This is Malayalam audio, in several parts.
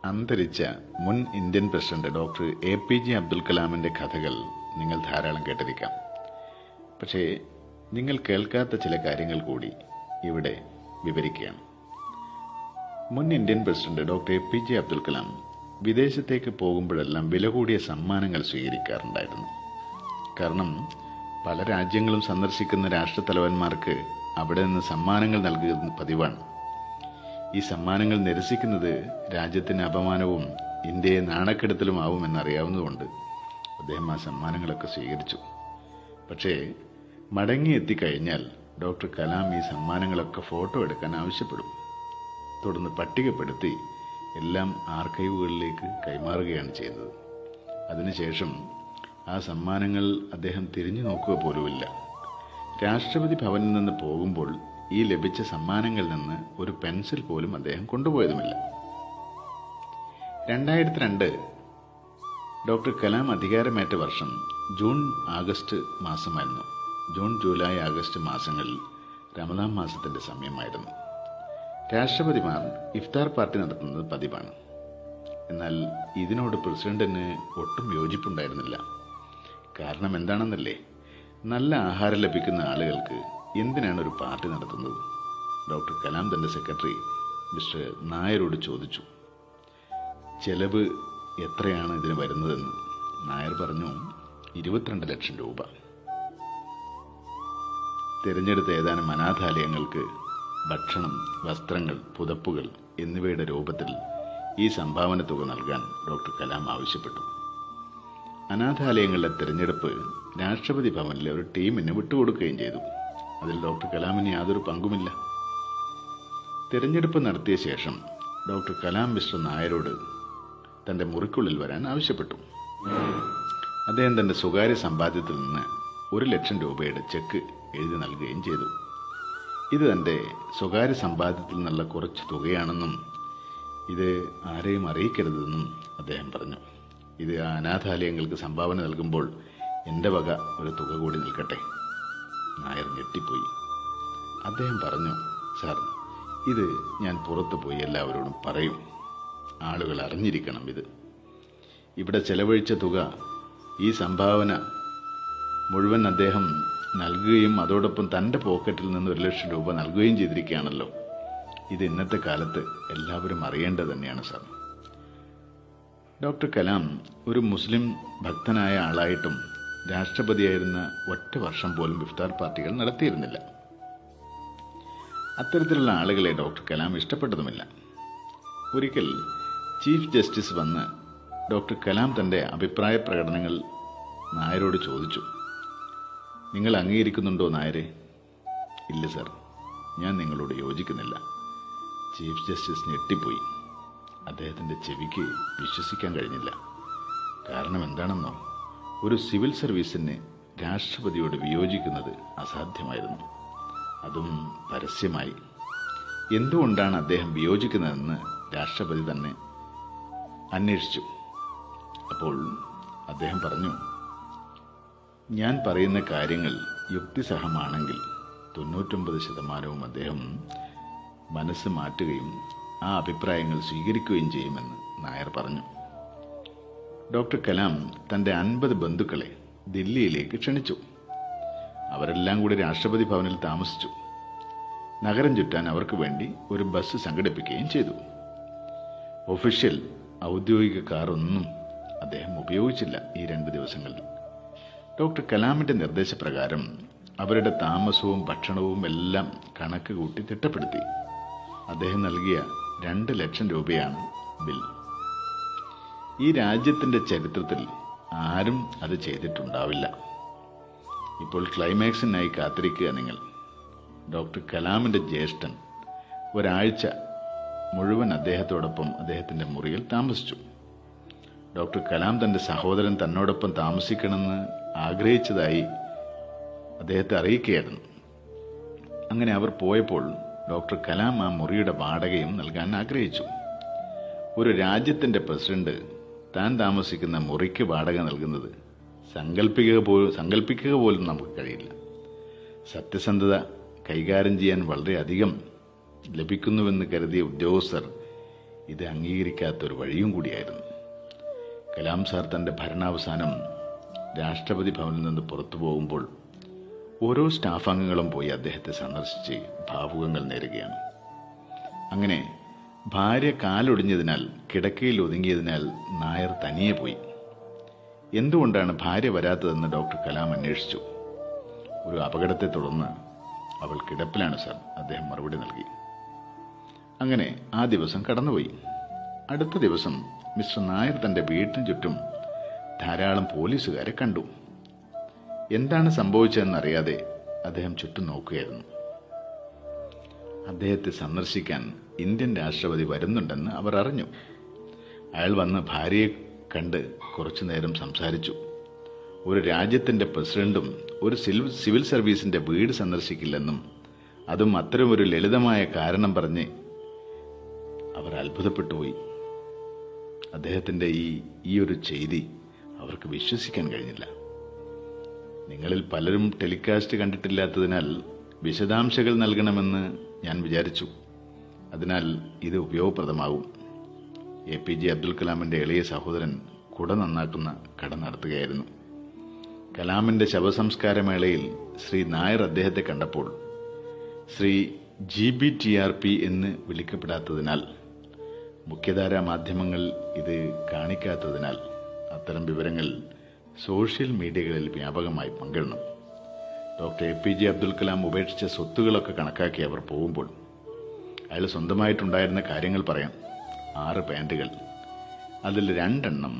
അന്തരിച്ച മുൻ Indian president doctor APJ Abdul കലാമിൻ്റെ കഥകൾ നിങ്ങൾ ധാരാളം കേട്ടിരിക്കാം. പക്ഷേ നിങ്ങൾ കേൾക്കാത്ത ചില കാര്യങ്ങൾ കൂടി ഇവിടെ വിവരിക്കുകയാണ്. മുൻ Indian president doctor APJ Abdul Kalam വിദേശത്തേക്ക് പോകുമ്പോഴെല്ലാം വില കൂടിയ സമ്മാനങ്ങൾ സ്വീകരിക്കാറുണ്ടായിരുന്നു. കാരണം പല രാജ്യങ്ങളും സന്ദർശിക്കുന്ന രാഷ്ട്രത്തലവന്മാർക്ക് അവിടെ നിന്ന് സമ്മാനങ്ങൾ നൽകുന്ന പതിവാണ്. ഈ സമ്മാനങ്ങൾ നിരസിക്കുന്നത് രാജ്യത്തിന് അപമാനവും ഇന്ത്യയെ നാണക്കെടുത്തലുമാവുമെന്നറിയാവുന്നതുകൊണ്ട് അദ്ദേഹം ആ സമ്മാനങ്ങളൊക്കെ സ്വീകരിച്ചു. പക്ഷേ മടങ്ങിയെത്തിക്കഴിഞ്ഞാൽ ഡോക്ടർ കലാം ഈ സമ്മാനങ്ങളൊക്കെ ഫോട്ടോ എടുക്കാൻ ആവശ്യപ്പെടും. തുടർന്ന് പട്ടികപ്പെടുത്തി എല്ലാം ആർക്കൈവുകളിലേക്ക് കൈമാറുകയാണ് ചെയ്യുന്നത്. അതിനുശേഷം ആ സമ്മാനങ്ങൾ അദ്ദേഹം തിരിഞ്ഞു നോക്കുക പോലുമില്ല. രാഷ്ട്രപതി ഭവനിൽ നിന്ന് പോകുമ്പോൾ ഈ ലഭിച്ച സമ്മാനങ്ങളിൽ നിന്ന് ഒരു പെൻസിൽ പോലും അദ്ദേഹം കൊണ്ടുപോയതുമില്ല. 2002 ഡോക്ടർ കലാം അധികാരമേറ്റ വർഷം ജൂൺ ആഗസ്റ്റ് മാസമായിരുന്നു. ജൂൺ ജൂലൈ ആഗസ്റ്റ് മാസങ്ങളിൽ റമദാൻ മാസത്തിന്റെ സമയമായിരുന്നു. രാഷ്ട്രപതിമാർ ഇഫ്താർ പാർട്ടി നടത്തുന്നത് പതിവാണ്. എന്നാൽ ഇതിനോട് പ്രസിഡന്റിന് ഒട്ടും യോജിപ്പുണ്ടായിരുന്നില്ല. കാരണം എന്താണെന്നല്ലേ? നല്ല ആഹാരം ലഭിക്കുന്ന ആളുകൾക്ക് എന്തിനാണ് ഒരു പാർട്ടി നടത്തുന്നത്? ഡോക്ടർ കലാം തന്റെ സെക്രട്ടറി മിസ്റ്റർ നായരോട് ചോദിച്ചു. ചെലവ് എത്രയാണ് ഇതിന് വരുന്നതെന്ന്. നായർ പറഞ്ഞു, 22 ലക്ഷം രൂപ. തിരഞ്ഞെടുത്ത ഏതാനും അനാഥാലയങ്ങൾക്ക് ഭക്ഷണം, വസ്ത്രങ്ങൾ, പുതപ്പുകൾ എന്നിവയുടെ രൂപത്തിൽ ഈ സംഭാവന തുക നൽകാൻ ഡോക്ടർ കലാം ആവശ്യപ്പെട്ടു. അനാഥാലയങ്ങളുടെ തിരഞ്ഞെടുപ്പ് രാഷ്ട്രപതി ഭവനിലെ ഒരു ടീമിന് വിട്ടുകൊടുക്കുകയും ചെയ്തു. അതിൽ ഡോക്ടർ കലാമിന് യാതൊരു പങ്കുമില്ല. തിരഞ്ഞെടുപ്പ് നടത്തിയ ശേഷം ഡോക്ടർ കലാം മിസ്റ്റർ നായരോട് തന്റെ മുറിക്കുള്ളിൽ വരാൻ ആവശ്യപ്പെട്ടു. അദ്ദേഹം തന്റെ സ്വകാര്യ സമ്പാദ്യത്തിൽ നിന്ന് 1 ലക്ഷം രൂപയുടെ ചെക്ക് എഴുതി നൽകുകയും ചെയ്തു. ഇത് തന്റെ സ്വകാര്യ സമ്പാദ്യത്തിൽ നിന്നുള്ള കുറച്ച് തുകയാണെന്നും ഇത് ആരെയും അറിയിക്കരുതെന്നും അദ്ദേഹം പറഞ്ഞു. ഇത് ആ അനാഥാലയങ്ങൾക്ക് സംഭാവന നൽകുമ്പോൾ എൻ്റെ വക ഒരു തുക കൂടി നിൽക്കട്ടെ. നായർ ഞെട്ടിപ്പോയി. അദ്ദേഹം പറഞ്ഞു, സാർ, ഇത് ഞാൻ പുറത്തു പോയി എല്ലാവരോടും പറയും. ആളുകൾ അറിഞ്ഞിരിക്കണം. ഇവിടെ ചെലവഴിച്ച തുക, ഈ സംഭാവന മുഴുവൻ അദ്ദേഹം നൽകുകയും അതോടൊപ്പം തൻ്റെ പോക്കറ്റിൽ നിന്ന് 1 ലക്ഷം രൂപ നൽകുകയും ചെയ്തിരിക്കുകയാണല്ലോ. ഇത് ഇന്നത്തെ കാലത്ത് എല്ലാവരും അറിയേണ്ടത് തന്നെയാണ് സാർ. ഡോക്ടർ കലാം ഒരു മുസ്ലിം ഭക്തനായ ആളായിട്ടും രാഷ്ട്രപതിയായിരുന്ന ഒറ്റ വർഷം പോലും ഇഫ്താർ പാർട്ടികൾ നടത്തിയിരുന്നില്ല. അത്തരത്തിലുള്ള ആളുകളെ ഡോക്ടർ കലാം ഇഷ്ടപ്പെട്ടതുമില്ല. ഒരിക്കൽ ചീഫ് ജസ്റ്റിസ് വന്ന് ഡോക്ടർ കലാം തന്റെ അഭിപ്രായ പ്രകടനങ്ങൾ നായരോട് ചോദിച്ചു. നിങ്ങൾ അംഗീകരിക്കുന്നുണ്ടോ നായരെ? ഇല്ല സർ, ഞാൻ നിങ്ങളോട് യോജിക്കുന്നില്ല. ചീഫ് ജസ്റ്റിസ് ഞെട്ടിപ്പോയി. അദ്ദേഹത്തിന്റെ ചെവിക്ക് വിശ്വസിക്കാൻ കഴിഞ്ഞില്ല. കാരണം എന്താണെന്നോ? ഒരു സിവിൽ സർവീസിന് രാഷ്ട്രപതിയോട് വിയോജിക്കുന്നത് അസാധ്യമായിരുന്നു, അതും പരസ്യമായി. എന്തുകൊണ്ടാണ് അദ്ദേഹം വിയോജിക്കുന്നതെന്ന് രാഷ്ട്രപതി തന്നെ അന്വേഷിച്ചു. അപ്പോൾ അദ്ദേഹം പറഞ്ഞു, ഞാൻ പറയുന്ന കാര്യങ്ങൾ യുക്തിസഹമാണെങ്കിൽ 99% അദ്ദേഹം മനസ്സ് മാറ്റുകയും ആ അഭിപ്രായങ്ങൾ സ്വീകരിക്കുകയും ചെയ്യുമെന്ന് നായർ പറഞ്ഞു. ഡോക്ടർ കലാം തന്റെ 50 ബന്ധുക്കളെ ദില്ലിയിലേക്ക് ക്ഷണിച്ചു. അവരെല്ലാം കൂടി രാഷ്ട്രപതി ഭവനിൽ താമസിച്ചു. നഗരം ചുറ്റാൻ അവർക്ക് വേണ്ടി ഒരു ബസ് സംഘടിപ്പിക്കുകയും ചെയ്തു. ഒഫീഷ്യൽ ഔദ്യോഗിക കാർ ഒന്നും അദ്ദേഹം ഉപയോഗിച്ചില്ല ഈ 2 ദിവസങ്ങളിൽ. ഡോക്ടർ കലാമിന്റെ നിർദ്ദേശപ്രകാരം അവരുടെ താമസവും ഭക്ഷണവും എല്ലാം കണക്ക് കൂട്ടി തിട്ടപ്പെടുത്തി. അദ്ദേഹം നൽകിയ 2 ലക്ഷം രൂപയാണ് ബിൽ. ഈ രാജ്യത്തിന്റെ ചരിത്രത്തിൽ ആരും അത് ചെയ്തിട്ടുണ്ടാവില്ല. ഇപ്പോൾ ക്ലൈമാക്സിനായി കാത്തിരിക്കുക നിങ്ങൾ. ഡോക്ടർ കലാമിന്റെ ജ്യേഷ്ഠൻ ഒരാഴ്ച മുഴുവൻ അദ്ദേഹത്തോടൊപ്പം അദ്ദേഹത്തിന്റെ മുറിയിൽ താമസിച്ചു. ഡോക്ടർ കലാം തന്റെ സഹോദരൻ തന്നോടൊപ്പം താമസിക്കണമെന്ന് ആഗ്രഹിച്ചതായി അദ്ദേഹത്തെ അറിയിക്കുകയായിരുന്നു. അങ്ങനെ അവർ പോയപ്പോൾ ഡോക്ടർ കലാം ആ മുറിയുടെ വാടകയും നൽകാൻ ആഗ്രഹിച്ചു. ഒരു രാജ്യത്തിന്റെ പ്രസിഡന്റ് താൻ താമസിക്കുന്ന മുറിക്ക് വാടക നൽകുന്നത് സങ്കല്പിക്കുക പോലും നമുക്ക് കഴിയില്ല. സത്യസന്ധത കൈകാര്യം ചെയ്യാൻ വളരെയധികം ലഭിക്കുന്നുവെന്ന് കരുതിയ ഉദ്യോഗസ്ഥർ ഇത് അംഗീകരിക്കാത്തൊരു വഴിയും കൂടിയായിരുന്നു. കലാം സാർ തൻ്റെ ഭരണാവസാനം രാഷ്ട്രപതി ഭവനിൽ നിന്ന് പുറത്തു പോകുമ്പോൾ ഓരോ സ്റ്റാഫ് അംഗങ്ങളും പോയി അദ്ദേഹത്തെ സന്ദർശിച്ച് ഭാവുകങ്ങൾ നേരുകയാണ്. അങ്ങനെ ഭാര്യ കാലൊടിഞ്ഞതിനാൽ കിടക്കയിൽ ഒതുങ്ങിയതിനാൽ നായർ തനിയെ പോയി. എന്തുകൊണ്ടാണ് ഭാര്യ വരാത്തതെന്ന് ഡോക്ടർ കലാം അന്വേഷിച്ചു. ഒരു അപകടത്തെ തുടർന്ന് അവൾ കിടപ്പിലാണ് സാർ, അദ്ദേഹം മറുപടി നൽകി. അങ്ങനെ ആ ദിവസം കടന്നുപോയി. അടുത്ത ദിവസം മിസ്റ്റർ നായർ തന്റെ വീട്ടിന് ചുറ്റും ധാരാളം പോലീസുകാരെ കണ്ടു. എന്താണ് സംഭവിച്ചതെന്നറിയാതെ അദ്ദേഹം ചുറ്റും നോക്കുകയായിരുന്നു. അദ്ദേഹത്തെ സന്ദർശിക്കാൻ ഇന്ത്യൻ രാഷ്ട്രപതി വരുന്നുണ്ടെന്ന് അവർ അറിഞ്ഞു. അയാൾ വന്ന് ഭാര്യയെ കണ്ട് കുറച്ചു നേരം സംസാരിച്ചു. ഒരു രാജ്യത്തിന്റെ പ്രസിഡന്റും ഒരു സിവിൽ സർവീസിന്റെ വീട് സന്ദർശിക്കില്ലെന്നും അതും അത്തരമൊരു ലളിതമായ കാരണം പറഞ്ഞ് അവർ അത്ഭുതപ്പെട്ടുപോയി. അദ്ദേഹത്തിന്റെ ഈ ഒരു ചെയ്തി അവർക്ക് വിശ്വസിക്കാൻ കഴിഞ്ഞില്ല. നിങ്ങളിൽ പലരും ടെലികാസ്റ്റ് കണ്ടിട്ടില്ലാത്തതിനാൽ വിശദാംശങ്ങൾ നൽകണമെന്ന് ഞാൻ വിചാരിച്ചു. അതിനാൽ ഇത് ഉപയോഗപ്രദമാകും. APJ അബ്ദുൽ കലാമിന്റെ ഇളയ സഹോദരൻ കുട നന്നാക്കുന്ന കട നടത്തുകയായിരുന്നു. കലാമിന്റെ ശവസംസ്കാരമേളയിൽ ശ്രീ നായർ അദ്ദേഹത്തെ കണ്ടപ്പോൾ ശ്രീ GBTRP എന്ന് വിളിക്കപ്പെടാത്തതിനാൽ, മുഖ്യധാരാ മാധ്യമങ്ങൾ ഇത് കാണിക്കാത്തതിനാൽ അത്തരം വിവരങ്ങൾ സോഷ്യൽ മീഡിയകളിൽ വ്യാപകമായി പങ്കിടണം. ഡോക്ടർ APJ അബ്ദുൽ കലാം ഉപേക്ഷിച്ച സ്വത്തുകളൊക്കെ കണക്കാക്കി അവർ പോകുമ്പോൾ അയാൾ സ്വന്തമായിട്ടുണ്ടായിരുന്ന കാര്യങ്ങൾ പറയാം. 6 പാൻറ്റുകൾ, അതിൽ 2 എണ്ണം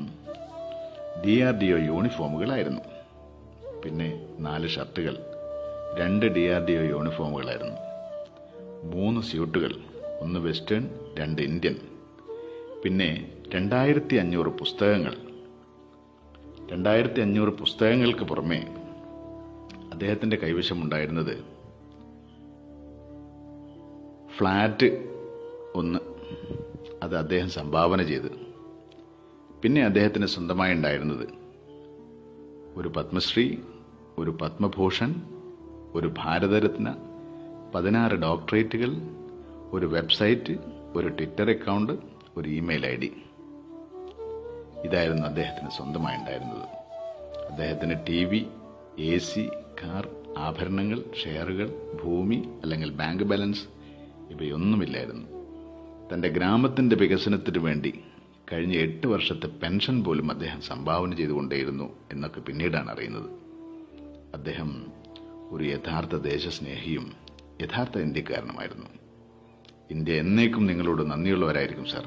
DRDO യൂണിഫോമുകളായിരുന്നു. പിന്നെ 4 ഷർട്ടുകൾ, 2 DRDO യൂണിഫോമുകളായിരുന്നു. 3 സ്യൂട്ടുകൾ, 1 western, 2 Indian. പിന്നെ 2500 പുസ്തകങ്ങൾ. 2500 പുസ്തകങ്ങൾക്ക് പുറമെ അദ്ദേഹത്തിന്റെ കൈവശമുണ്ടായിരുന്നത് ഫ്ലാറ്റ് 1, അത് അദ്ദേഹം സംഭാവന ചെയ്ത്. പിന്നെ അദ്ദേഹത്തിന് സ്വന്തമായി ഉണ്ടായിരുന്നത് ഒരു പത്മശ്രീ, ഒരു പത്മഭൂഷൺ, ഒരു ഭാരതരത്ന, 16 ഡോക്ടറേറ്റുകൾ, ഒരു വെബ്സൈറ്റ്, ഒരു ട്വിറ്റർ അക്കൗണ്ട്, ഒരു ഇമെയിൽ ID. ഇതായിരുന്നു അദ്ദേഹത്തിന് സ്വന്തമായി ഉണ്ടായിരുന്നത്. അദ്ദേഹത്തിന് TV, AC, കാർ, ആഭരണങ്ങൾ, ഷെയറുകൾ, ഭൂമി അല്ലെങ്കിൽ ബാങ്ക് ബാലൻസ് ഇവയൊന്നുമില്ലായിരുന്നു. തന്റെ ഗ്രാമത്തിന്റെ വികസനത്തിനു വേണ്ടി കഴിഞ്ഞ 8 വർഷത്തെ പെൻഷൻ പോലും അദ്ദേഹം സംഭാവന ചെയ്തുകൊണ്ടേയിരുന്നു എന്നൊക്കെ പിന്നീടാണ് അറിയുന്നത്. അദ്ദേഹം ഒരു യഥാർത്ഥ ദേശസ്നേഹിയും യഥാർത്ഥ ഇന്ത്യക്കാരനുമായിരുന്നു. ഇന്ത്യ എന്നേക്കും നിങ്ങളോട് നന്ദിയുള്ളവരായിരിക്കും സാർ.